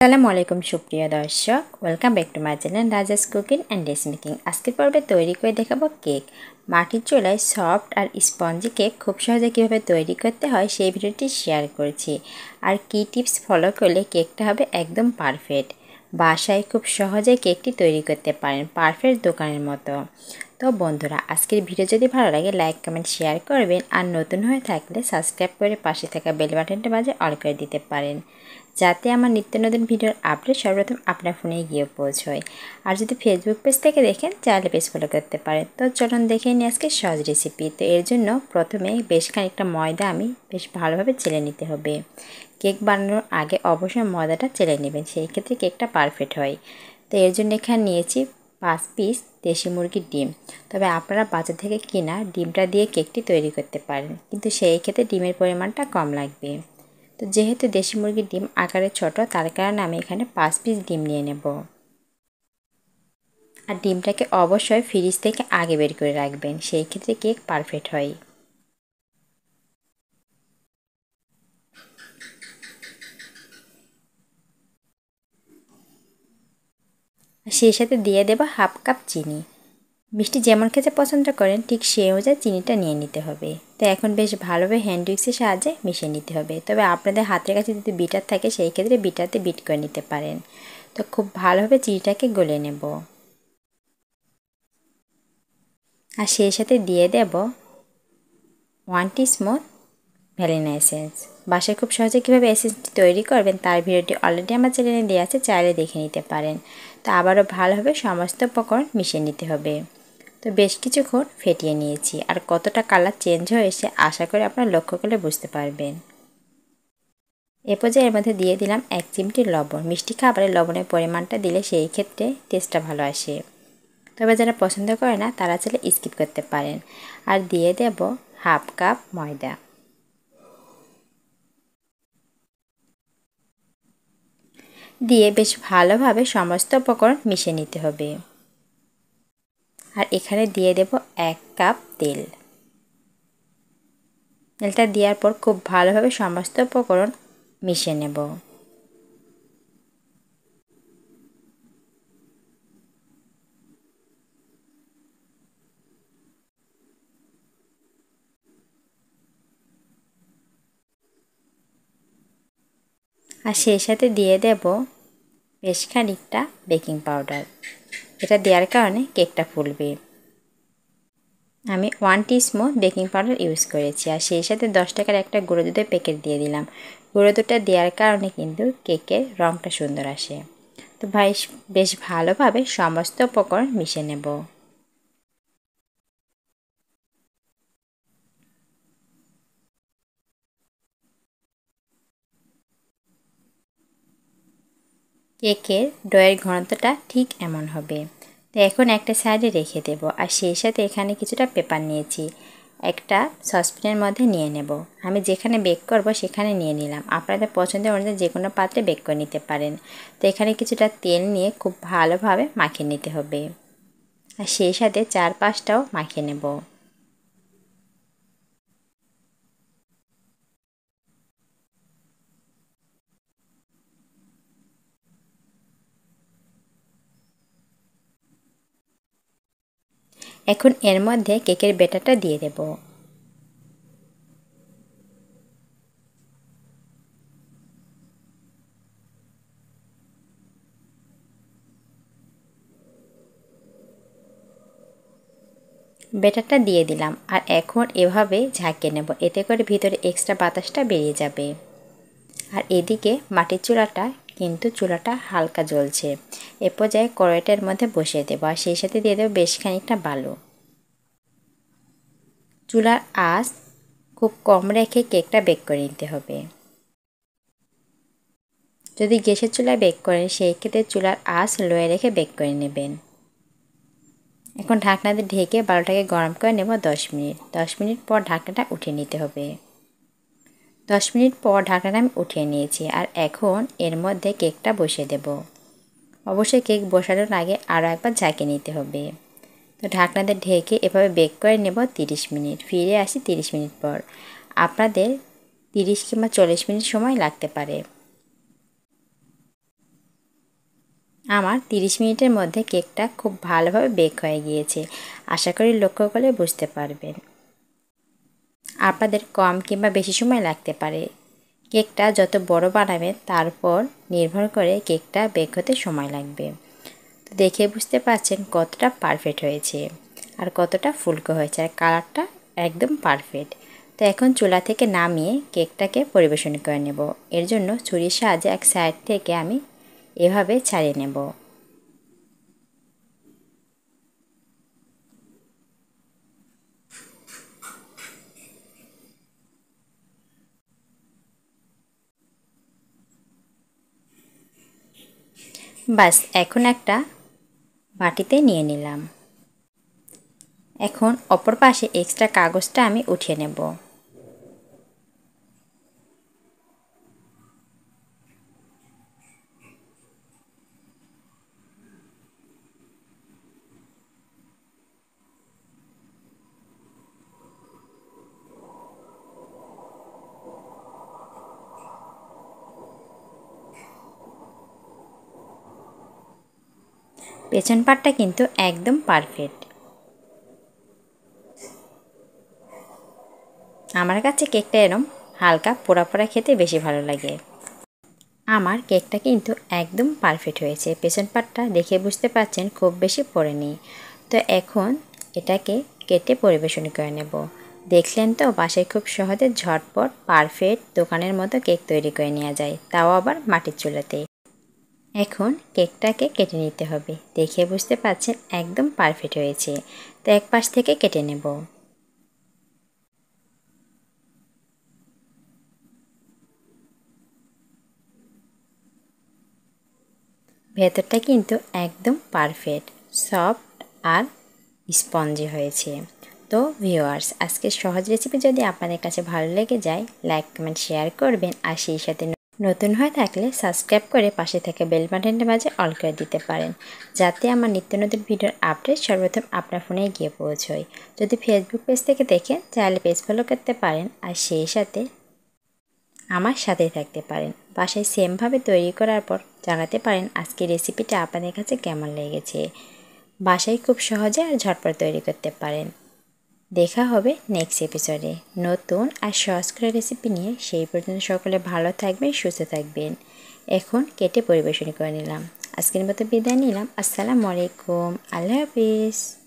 আসসালামু আলাইকুম সুপ্রিয় দর্শক, welcome back to my channel Raja's cooking and dress making. আজকের পর্বে তৈরি করে দেখাবো কেক। মাটির চুলায় সফট আর স্পঞ্জি কেক খুব সহজে কীভাবে তৈরি করতে হয় সেই ভিডিওটি শেয়ার করেছি। আর কী টিপস ফলো করলে কেকটা হবে একদম পারফেক্ট। বাসায় খুব সহজে কেকটি তৈরি করতে পারেন পারফেক্ট দোকানের মতো। তো বন্ধুরা, আজকের ভিডিও যদি ভালো লাগে লাইক কমেন্ট শেয়ার করবেন, আর নতুন হয়ে থাকলে সাবস্ক্রাইব করে পাশে থাকা বেল বাটনটা বাজে অল করে দিতে পারেন, যাতে আমার নিত্য নতুন ভিডিওর আপডেট সর্বপ্রথম আপনার ফোনে গিয়ে পৌঁছয়। আর যদি ফেসবুক পেজ থেকে দেখেন চাইলে পেজ ফলো করতে পারেন। তো চলুন দেখে নিই আজকে সহজ রেসিপি। তো এর জন্য প্রথমে বেশ খানিকটা ময়দা আমি বেশ ভালোভাবে চেলে নিতে হবে। কেক বানানোর আগে অবশ্যই ময়দাটা চেলে নেবেন, সেই ক্ষেত্রে কেকটা পারফেক্ট হয়। তো এর জন্য এখানে নিয়েছি 5 পিস দেশি মুরগির ডিম। তবে আপনারা বাজার থেকে কিনা ডিমটা দিয়ে কেকটি তৈরি করতে পারেন, কিন্তু সেই ক্ষেত্রে ডিমের পরিমাণটা কম লাগবে। তো যেহেতু দেশি মুরগির ডিম আকারে ছোট, তার কারণে আমি এখানে 5 পিস ডিম নিয়ে নেব। আর ডিমটাকে অবশ্যই ফ্রিজ থেকে আগে বের করে রাখবেন, সেই ক্ষেত্রে কেক পারফেক্ট হয়। আর সেই সাথে দিয়ে দেব হাফ কাপ চিনি। মিষ্টি যেমন খেতে পছন্দ করেন ঠিক সেই অনুযায়ী চিনিটা নিয়ে নিতে হবে। তো এখন বেশ ভালোভাবে হ্যান্ড উইক্সের সাহায্যে মিশিয়ে নিতে হবে। তবে আপনাদের হাতের কাছে যদি বিটার থাকে সেই ক্ষেত্রে বিটারতে বিট করে নিতে পারেন। তো খুব ভালোভাবে চিনিটাকে গলে নেব। আর সেই সাথে দিয়ে দেব 1 টিস্পুন ভ্যানিলা এসেন্স। বাসায় খুব সহজে কীভাবে এসেন্সটি তৈরি করবেন তার ভিডিওটি অলরেডি আমার চ্যানেলে দেওয়া আছে, চাইলে দেখে নিতে পারেন। তো আবারও ভালোভাবে সমস্ত উপকরণ মিশিয়ে নিতে হবে। তো বেশ কিছুক্ষণ ফেটিয়ে নিয়েছি, আর কতটা কালার চেঞ্জ হয়েছে আশা করি আপনারা লক্ষ্য করলে বুঝতে পারবেন। এ পর্যায়ে এর মধ্যে দিয়ে দিলাম 1 চিমটি লবণ। মিষ্টি খাবারে লবণের পরিমাণটা দিলে সেই ক্ষেত্রে টেস্টটা ভালো আসে। তবে যারা পছন্দ করে না তারা চাইলে স্কিপ করতে পারেন। আর দিয়ে দেব হাফ কাপ ময়দা। দিয়ে বেশ ভালোভাবে সমস্ত উপকরণ মিশিয়ে নিতে হবে। আর এখানে দিয়ে দেব 1 কাপ তেল। তেলটা দেওয়ার পর খুব ভালোভাবে সমস্ত উপকরণ মিশিয়ে নেব। আর সেই সাথে দিয়ে দেব বেশ খানিকটা বেকিং পাউডার। এটা দেওয়ার কারণে কেকটা ফুলবে। আমি 1 টিস্পুন বেকিং পাউডার ইউজ করেছি। আর সেই সাথে 10 টাকার একটা গুঁড়ো দুধের প্যাকেট দিয়ে দিলাম। গুঁড়ো দুধটা দেওয়ার কারণে কিন্তু কেকের রঙটা সুন্দর আসে। তো বেশ ভালোভাবে সমস্ত উপকরণ মিশিয়ে নেব। কেকের ডয়ের ঘনত্বটা ঠিক এমন হবে। তো এখন একটা সাইডে রেখে দেব। আর সেই সাথে এখানে কিছুটা পেপার নিয়েছি, একটা সসপ্যানের মধ্যে নিয়ে নেব। আমি যেখানে বেক করব সেখানে নিয়ে নিলাম। আপনাদের পছন্দের অনুযায়ী যে কোনো পাত্রে বেক করে নিতে পারেন। তো এখানে কিছুটা তেল নিয়ে খুব ভালোভাবে মাখিয়ে নিতে হবে। আর সেই সাথে চারপাশটাও মাখিয়ে নেব। এখন এর মধ্যে কেকের ব্যাটারটা দিয়ে দেব। ব্যাটারটা দিয়ে দিলাম। আর এখন এভাবে ঝাঁকিয়ে নেব, এতে করে ভিতরে এক্সট্রা বাতাসটা বেরিয়ে যাবে। আর এদিকে মাটির চুলাটা হালকা জ্বলছে। এ পর্যায়ে কড়াইটার মধ্যে বসিয়ে দেবো। আর সেই সাথে দিয়ে দেবো বেশ খানিকটা বালু। চুলার আঁচ খুব কম রেখে কেকটা বেক করে নিতে হবে। যদি গ্যাসের চুলায় বেক করেন সেই ক্ষেত্রে চুলার আঁচ লোয়ে রেখে বেক করে নেবেন। এখন ঢাকনা দিয়ে ঢেকে বালুটাকে গরম করে নেব 10 মিনিট। 10 মিনিট পর ঢাকনাটা উঠিয়ে নিতে হবে। 10 মিনিট পর ঢাকনাটা আমি উঠিয়ে নিয়েছি। আর এখন এর মধ্যে কেকটা বসিয়ে দেব। অবশ্যই কেক বসানোর আগে আরও একবার ঝাঁকিয়ে নিতে হবে। তো ঢাকনাতে ঢেকে এভাবে বেক করে নেব 30 মিনিট। ফিরে আসি 30 মিনিট পর। আপনাদের 30 কিংবা 40 মিনিট সময় লাগতে পারে। আমার 30 মিনিটের মধ্যে কেকটা খুব ভালোভাবে বেক হয়ে গিয়েছে। আশা করি লক্ষ্য করলে বুঝতে পারবেন। আপনাদের কম কিংবা বেশি সময় লাগতে পারে। কেকটা যত বড় বানাবেন তার উপর নির্ভর করে কেকটা বেক হতে সময় লাগবে। তো দেখে বুঝতে পারছেন কতটা পারফেক্ট হয়েছে আর কতটা ফুলকো হয়েছে, আর কালারটা একদম পারফেক্ট। তো এখন চুলা থেকে নামিয়ে কেকটাকে পরিবেশন করে নেব। এর জন্য ছুরির সাহায্যে এক সাইড থেকে আমি এভাবে ছাড়িয়ে নেব। বাস এখন একটা বাটিতে নিয়ে নিলাম। এখন অপর পাশে এক্সট্রা কাগজটা আমি উঠিয়ে নেব। পেছন পাটটা কিন্তু একদম পারফেক্ট। আমার কাছে কেকটা এরম হালকা পোড়া পোড়া খেতে বেশি ভালো লাগে। আমার কেকটা কিন্তু একদম পারফেক্ট হয়েছে। পেছন পাটটা দেখে বুঝতে পারছেন খুব বেশি পড়েনি। তো এখন এটাকে কেটে পরিবেশন করে নেব। দেখলেন তো বাসায় খুব সহজে ঝটপট পারফেক্ট দোকানের মতো কেক তৈরি করে নেওয়া যায়, তাও আবার মাটির চুলাতে। এখন কেকটাকে কেটে নিতে হবে। দেখে বুঝতে পারছেন একদম পারফেক্ট হয়েছে। তো এক পাশ থেকে কেটে নেব। ভেতরটা কিন্তু একদম পারফেক্ট, সফট আর স্পঞ্জি হয়েছে। তো ভিউয়ার্স, আজকের সহজ রেসিপি যদি আপনাদের কাছে ভালো লেগে যায়, লাইক কমেন্ট শেয়ার করবেন, আর সেই সাথে নতুন হয়ে থাকলে সাবস্ক্রাইব করে পাশে থেকে বেল বাটনটা মাঝে অল করে দিতে পারেন, যাতে আমার নিত্য নতুন ভিডিওর আপডেট সর্বপ্রথম আপনার ফোনে গিয়ে পৌঁছয়। যদি ফেসবুক পেজ থেকে দেখেন তাহলে পেজ ফলো করতে পারেন, আর সেই সাথে আমার সাথেই থাকতে পারেন। বাসায় সেমভাবে তৈরি করার পর জানাতে পারেন আজকের রেসিপিটা আপনাদের কাছে কেমন লেগেছে। বাসায় খুব সহজে আর ঝটপট তৈরি করতে পারেন। দেখা হবে নেক্সট এপিসোডে নতুন আর সহজ করে রেসিপি নিয়ে। সেই পর্যন্ত সকলে ভালো থাকবেন, সুস্থ থাকবেন। এখন কেটে পরিবেশন করে নিলাম। আজকের মতো বিদায় নিলাম। আসসালামু আলাইকুম, আল্লাহ হাফিজ।